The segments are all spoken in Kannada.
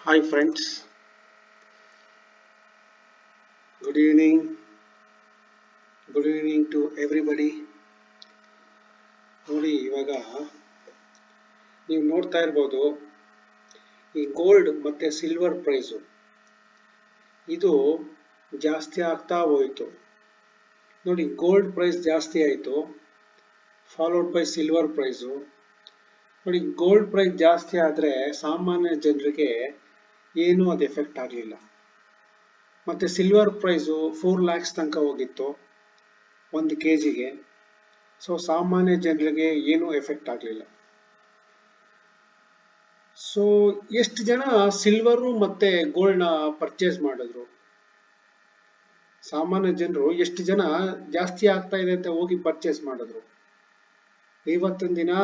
Hi friends, good evening. Good evening to everybody. ನೋಡಿ ಇವಾಗ ನೀವು ನೋಡ್ತಾ ಇರ್ಬೋದು ಈ ಗೋಲ್ಡ್ ಮತ್ತೆ ಸಿಲ್ವರ್ ಪ್ರೈಸು ಇದು ಜಾಸ್ತಿ ಆಗ್ತಾ ಹೋಯಿತು. ನೋಡಿ ಗೋಲ್ಡ್ ಪ್ರೈಸ್ ಜಾಸ್ತಿ ಆಯಿತು, ಫಾಲೋಡ್ ಬೈ ಸಿಲ್ವರ್ ಪ್ರೈಸು. ನೋಡಿ ಗೋಲ್ಡ್ ಪ್ರೈಸ್ ಜಾಸ್ತಿ ಆದರೆ ಸಾಮಾನ್ಯ ಜನರಿಗೆ ಏನೂ ಅದು ಎಫೆಕ್ಟ್ ಆಗಲಿಲ್ಲ. ಮತ್ತು ಸಿಲ್ವರ್ ಪ್ರೈಸು 4 lakhs ತನಕ ಹೋಗಿತ್ತು ಒಂದು ಕೆಜಿಗೆ. ಸೊ ಸಾಮಾನ್ಯ ಜನರಿಗೆ ಏನೂ ಎಫೆಕ್ಟ್ ಆಗಲಿಲ್ಲ. ಸೊ ಎಷ್ಟು ಜನ ಸಿಲ್ವರು ಮತ್ತೆ ಗೋಲ್ಡ್ನ ಪರ್ಚೇಸ್ ಮಾಡಿದ್ರು? ಸಾಮಾನ್ಯ ಜನರು ಎಷ್ಟು ಜನ ಜಾಸ್ತಿ ಆಗ್ತಾ ಇದೆ ಅಂತ ಹೋಗಿ ಪರ್ಚೇಸ್ ಮಾಡಿದ್ರು? ಇವತ್ತಿನ ದಿನ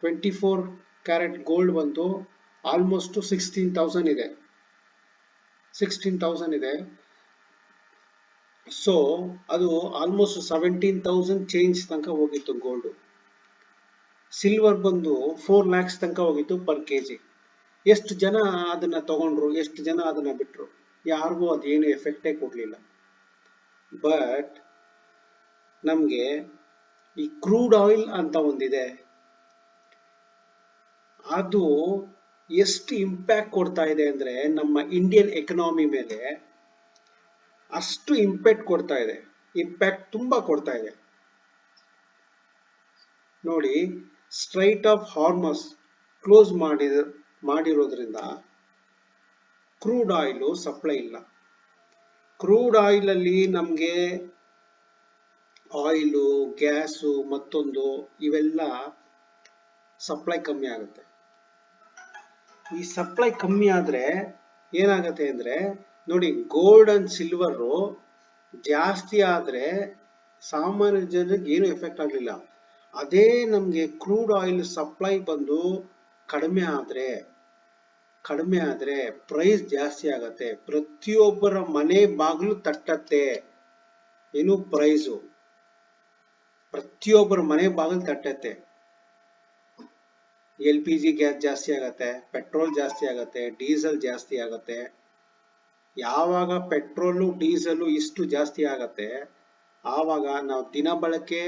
24 ಕ್ಯಾರೆಟ್ ಗೋಲ್ಡ್ ಬಂದು ಆಲ್ಮೋಸ್ಟ್ 16,000 ಇದೆ. 16,000 ಇದೆ. ಸೊ ಅದು ಆಲ್ಮೋಸ್ಟ್ 17,000 ಚೇಂಜ್ ತನಕ ಹೋಗಿತ್ತು ಗೋಲ್ಡ್. ಸಿಲ್ವರ್ ಬಂದು 4 lakhs ತನಕ ಹೋಗಿತ್ತು ಪರ್ ಕೆಜಿ. ಎಷ್ಟು ಜನ ಅದನ್ನ ತಗೊಂಡ್ರು, ಎಷ್ಟು ಜನ ಅದನ್ನ ಬಿಟ್ರು? ಯಾರಿಗೂ ಅದೇನು ಎಫೆಕ್ಟೇ ಕೊಡ್ಲಿಲ್ಲ. ಬಟ್ ನಮ್ಗೆ ಈ ಕ್ರೂಡ್ ಆಯಿಲ್ ಅಂತ ಒಂದಿದೆ, ಅದು ಎಷ್ಟು ಇಂಪ್ಯಾಕ್ಟ್ ಕೊಡ್ತಾ ಇದೆ ಅಂದ್ರೆ ನಮ್ಮ ಇಂಡಿಯನ್ ಎಕನಾಮಿ ಮೇಲೆ ಅಷ್ಟು ಇಂಪ್ಯಾಕ್ಟ್ ಕೊಡ್ತಾ ಇದೆ. ಇಂಪ್ಯಾಕ್ಟ್ ತುಂಬಾ ಕೊಡ್ತಾ ಇದೆ. ನೋಡಿ, ಸ್ಟ್ರೈಟ್ ಆಫ್ ಹಾರ್ಮಸ್ ಕ್ಲೋಸ್ ಮಾಡಿರೋದ್ರಿಂದ ಕ್ರೂಡ್ ಆಯಿಲ್ ಸಪ್ಲೈ ಇಲ್ಲ. ಕ್ರೂಡ್ ಆಯಿಲ್ ಅಲ್ಲಿ ನಮ್ಗೆ ಆಯಿಲು, ಗ್ಯಾಸು, ಮತ್ತೊಂದು ಇವೆಲ್ಲ ಸಪ್ಲೈ ಕಮ್ಮಿ ಆಗುತ್ತೆ. ಈ ಸಪ್ಲೈ ಕಮ್ಮಿ ಆದ್ರೆ ಏನಾಗುತ್ತೆ ಅಂದ್ರೆ, ನೋಡಿ ಗೋಲ್ಡ್ ಅಂಡ್ ಸಿಲ್ವರ್ ಜಾಸ್ತಿ ಆದ್ರೆ ಸಾಮಾನ್ಯ ಜನರಿಗೆ ಏನು ಎಫೆಕ್ಟ್ ಆಗಲಿಲ್ಲ. ಅದೇ ನಮ್ಗೆ ಕ್ರೂಡ್ ಆಯಿಲ್ ಸಪ್ಲೈ ಬಂದು ಕಡಿಮೆ ಆದ್ರೆ ಪ್ರೈಸ್ ಜಾಸ್ತಿ ಆಗತ್ತೆ. ಪ್ರತಿಯೊಬ್ಬರ ಮನೆ ಬಾಗಿಲು ತಟ್ಟತ್ತೆ. ಏನು ಪ್ರೈಸು ಪ್ರತಿಯೊಬ್ಬರ ಮನೆ ಬಾಗಿಲು ತಟ್ಟತ್ತೆ. LPG ಗ್ಯಾಸ್ ಜಾಸ್ತಿ ಆಗತ್ತೆ, ಪೆಟ್ರೋಲ್ ಜಾಸ್ತಿ ಆಗತ್ತೆ, ಡೀಸೆಲ್ ಜಾಸ್ತಿ ಆಗತ್ತೆ. ಯಾವಾಗ ಪೆಟ್ರೋಲು ಡೀಸೆಲ್ ಇಷ್ಟು ಜಾಸ್ತಿ ಆಗತ್ತೆ, ಆವಾಗ ನಾವು ದಿನ ಬಳಕೆ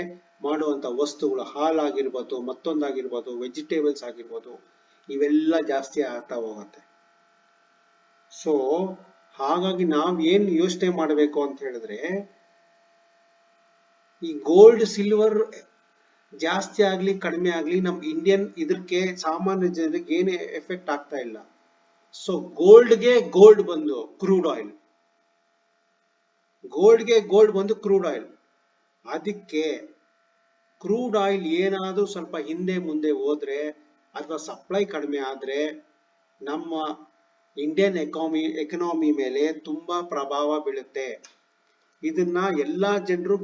ಮಾಡುವಂತ ವಸ್ತುಗಳು, ಹಾಲಾಗಿರ್ಬೋದು, ಮತ್ತೊಂದಾಗಿರ್ಬೋದು, ವೆಜಿಟೇಬಲ್ಸ್ ಆಗಿರ್ಬೋದು, ಇವೆಲ್ಲ ಜಾಸ್ತಿ ಆಗ್ತಾ ಹೋಗುತ್ತೆ. ಸೊ ಹಾಗಾಗಿ ನಾವ್ ಏನ್ ಯೋಚನೆ ಮಾಡಬೇಕು ಅಂತ ಹೇಳಿದ್ರೆ, ಈ ಗೋಲ್ಡ್ ಸಿಲ್ವರ್ ಜಾಸ್ತಿ ಆಗ್ಲಿ ಕಡಿಮೆ ಆಗ್ಲಿ ನಮ್ ಇಂಡಿಯನ್ ಇದಕ್ಕೆ ಸಾಮಾನ್ಯ ಜನರಿಗೆ ಏನು ಎಫೆಕ್ಟ್ ಆಗ್ತಾ ಇಲ್ಲ. ಸೊ ಗೋಲ್ಡ್ಗೆ ಗೋಲ್ಡ್ ಬಂದು ಕ್ರೂಡ್ ಆಯಿಲ್, ಗೋಲ್ಡ್ಗೆ ಗೋಲ್ಡ್ ಬಂದು ಕ್ರೂಡ್ ಆಯಿಲ್. ಅದಕ್ಕೆ ಕ್ರೂಡ್ ಆಯಿಲ್ ಏನಾದ್ರೂ ಸ್ವಲ್ಪ ಹಿಂದೆ ಮುಂದೆ ಹೋದ್ರೆ ಅಥವಾ ಸಪ್ಲೈ ಕಡಿಮೆ ಆದ್ರೆ ನಮ್ಮ ಇಂಡಿಯನ್ ಎಕನಾಮಿ ಮೇಲೆ ತುಂಬಾ ಪ್ರಭಾವ ಬೀಳುತ್ತೆ. ಇದನ್ನ ಎಲ್ಲಾ ಜನರು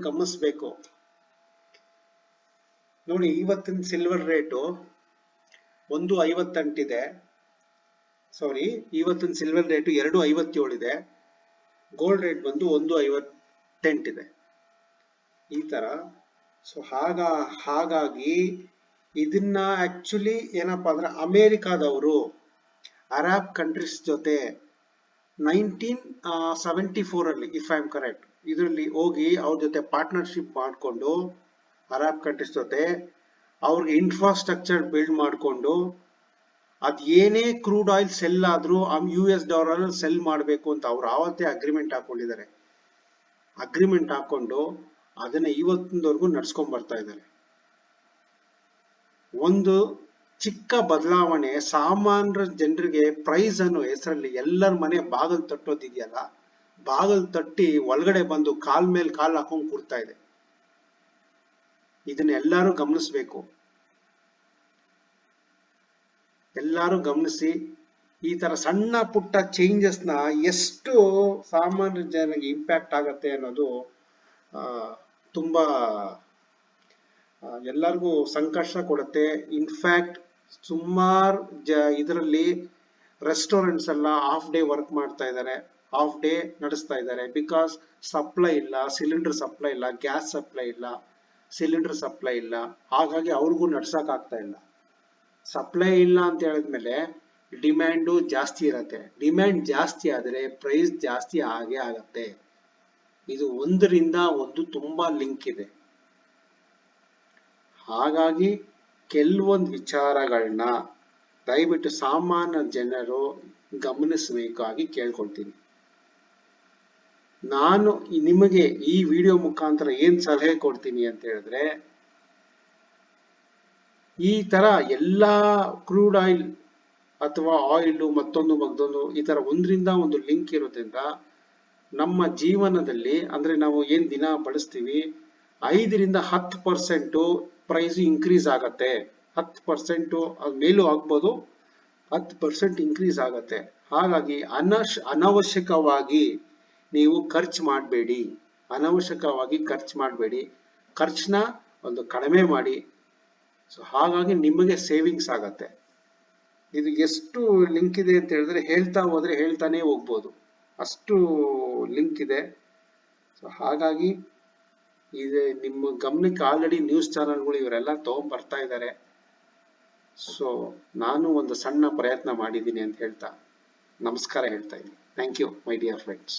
ಗಮನಿಸ್ಬೇಕು. ನೋಡಿ, ಇವತ್ತಿನ ಸಿಲ್ವರ್ ರೇಟು 1.58 ಇದೆ. ಸಾರಿ, ಇವತ್ತಿನ ಸಿಲ್ವರ್ ರೇಟು 2.57 ಇದೆ. ಗೋಲ್ಡ್ ರೇಟ್ ಬಂದು 1.58 ಇದೆ. ಈ ತರ. ಸೊ ಹಾಗಾಗಿ ಇದನ್ನ ಆಕ್ಚುಲಿ ಏನಪ್ಪಾ ಅಂದ್ರೆ, ಅಮೆರಿಕಾದವರು ಅರಬ್ ಕಂಟ್ರೀಸ್ ಜೊತೆ 1974 ಅಲ್ಲಿ, ಇಫ್ ಐ ಆಮ್ ಕರೆಕ್ಟ್, ಇದರಲ್ಲಿ ಹೋಗಿ ಅವ್ರ ಜೊತೆ ಪಾರ್ಟ್ನರ್ಶಿಪ್ ಮಾಡಿಕೊಂಡು ಅರಬ್ ಕಂಟ್ರೀಸ್ ಜೊತೆ ಅವ್ರಿಗೆ ಇನ್ಫ್ರಾಸ್ಟ್ರಕ್ಚರ್ ಬಿಲ್ಡ್ ಮಾಡಿಕೊಂಡು ಅದ್ ಏನೇ ಕ್ರೂಡ್ ಆಯಿಲ್ ಸೆಲ್ ಆದ್ರೂ $US ಸೆಲ್ ಮಾಡಬೇಕು ಅಂತ ಅವ್ರು ಆವತ್ತೇ ಅಗ್ರಿಮೆಂಟ್ ಹಾಕೊಂಡಿದ್ದಾರೆ. ಅಗ್ರಿಮೆಂಟ್ ಹಾಕೊಂಡು ಅದನ್ನ ಇವತ್ತಿನವರೆಗೂ ನಡ್ಸ್ಕೊಂಡ್ ಬರ್ತಾ ಇದ್ದಾರೆ. ಒಂದು ಚಿಕ್ಕ ಬದಲಾವಣೆ ಸಾಮಾನ್ಯ ಜನರಿಗೆ ಪ್ರೈಸ್ ಅನ್ನೋ ಹೆಸರಲ್ಲಿ ಎಲ್ಲರ ಮನೆ ಬಾಗಿಲು ತಟ್ಟೋದಿದೆಯಲ್ಲ, ಬಾಗಿಲು ತಟ್ಟಿ ಒಳಗಡೆ ಬಂದು ಕಾಲ್ ಮೇಲೆ ಕಾಲ್ ಹಾಕೊಂಡು ಕೂರ್ತಾ ಇದೆ. ಇದನ್ನ ಎಲ್ಲರೂ ಗಮನಿಸ್ಬೇಕು. ಎಲ್ಲರೂ ಗಮನಿಸಿ, ಈ ತರ ಸಣ್ಣ ಪುಟ್ಟ ಚೇಂಜಸ್ ನ ಎಷ್ಟು ಸಾಮಾನ್ಯ ಜನರಿಗೆ ಇಂಪ್ಯಾಕ್ಟ್ ಆಗತ್ತೆ ಅನ್ನೋದು ತುಂಬಾ ಎಲ್ಲರಿಗೂ ಸಂಕಷ್ಟ ಕೊಡುತ್ತೆ. ಇನ್ಫ್ಯಾಕ್ಟ್ ಸುಮಾರು ಇದರಲ್ಲಿ ರೆಸ್ಟೋರೆಂಟ್ಸ್ ಎಲ್ಲ ಹಾಫ್ ಡೇ ವರ್ಕ್ ಮಾಡ್ತಾ ಇದ್ದಾರೆ, ಹಾಫ್ ಡೇ ನಡೆಸ್ತಾ ಇದ್ದಾರೆ. ಬಿಕಾಸ್ ಸಪ್ಲೈ ಇಲ್ಲ, ಸಿಲಿಂಡರ್ ಸಪ್ಲೈ ಇಲ್ಲ, ಗ್ಯಾಸ್ ಸಪ್ಲೈ ಇಲ್ಲ, ಸಿಲಿಂಡರ್ ಸಪ್ಲೈ ಇಲ್ಲ. ಹಾಗಾಗಿ ಅವ್ರಿಗೂ ನಡ್ಸಕ್ ಆಗ್ತಾ ಇಲ್ಲ. ಸಪ್ಲೈ ಇಲ್ಲ ಅಂತ ಹೇಳಿದ್ಮೇಲೆ ಡಿಮ್ಯಾಂಡು ಜಾಸ್ತಿ ಇರತ್ತೆ. ಡಿಮ್ಯಾಂಡ್ ಜಾಸ್ತಿ ಆದರೆ ಪ್ರೈಸ್ ಜಾಸ್ತಿ ಆಗೇ ಆಗತ್ತೆ. ಇದು ಒಂದರಿಂದ ಒಂದು ತುಂಬಾ ಲಿಂಕ್ ಇದೆ. ಹಾಗಾಗಿ ಕೆಲವೊಂದು ವಿಚಾರಗಳನ್ನ ದಯವಿಟ್ಟು ಸಾಮಾನ್ಯ ಜನರು ಗಮನಿಸಬೇಕಾಗಿ ಕೇಳ್ಕೊಳ್ತೀನಿ. ನಾನು ನಿಮಗೆ ಈ ವಿಡಿಯೋ ಮುಖಾಂತರ ಏನ್ ಸಲಹೆ ಕೊಡ್ತೀನಿ ಅಂತ ಹೇಳಿದ್ರೆ, ಈ ತರ ಎಲ್ಲಾ ಕ್ರೂಡ್ ಆಯಿಲ್ ಅಥವಾ ಆಯಿಲ್ ಮತ್ತೊಂದು ಈ ತರ ಒಂದರಿಂದ ಒಂದು ಲಿಂಕ್ ಇರೋದ್ರಿಂದ ನಮ್ಮ ಜೀವನದಲ್ಲಿ ಅಂದ್ರೆ ನಾವು ಏನ್ ದಿನ ಬಳಸ್ತೀವಿ 5ರಿಂದ 10% ಪ್ರೈಸ್ ಇನ್ಕ್ರೀಸ್ ಆಗತ್ತೆ. 10% ಮೇಲೂ ಆಗ್ಬೋದು, 10% ಇನ್ಕ್ರೀಸ್ ಆಗತ್ತೆ. ಹಾಗಾಗಿ ಅನವಶ್ಯಕವಾಗಿ ನೀವು ಖರ್ಚು ಮಾಡಬೇಡಿ. ಖರ್ಚನ್ನ ಒಂದು ಕಡಿಮೆ ಮಾಡಿ. ಸೊ ಹಾಗಾಗಿ ನಿಮಗೆ ಸೇವಿಂಗ್ಸ್ ಆಗತ್ತೆ. ಇದು ಎಷ್ಟು ಲಿಂಕ್ ಇದೆ ಅಂತ ಹೇಳಿದ್ರೆ ಹೇಳ್ತಾ ಹೋದ್ರೆ ಹೇಳ್ತಾನೆ ಹೋಗ್ಬೋದು, ಅಷ್ಟು ಲಿಂಕ್ ಇದೆ. ಸೊ ಹಾಗಾಗಿ ಇದು ನಿಮ್ಮ ಗಮನಕ್ಕೆ ಆಲ್ರೆಡಿ ನ್ಯೂಸ್ ಚಾನೆಲ್ಗಳು ಇವರೆಲ್ಲ ತಗೊಂಡ್ಬರ್ತಾ ಇದ್ದಾರೆ. ಸೊ ನಾನು ಒಂದು ಸಣ್ಣ ಪ್ರಯತ್ನ ಮಾಡಿದ್ದೀನಿ ಅಂತ ಹೇಳ್ತಾ ನಮಸ್ಕಾರ ಹೇಳ್ತಾ ಇದ್ದೀನಿ. Thank you my dear friends.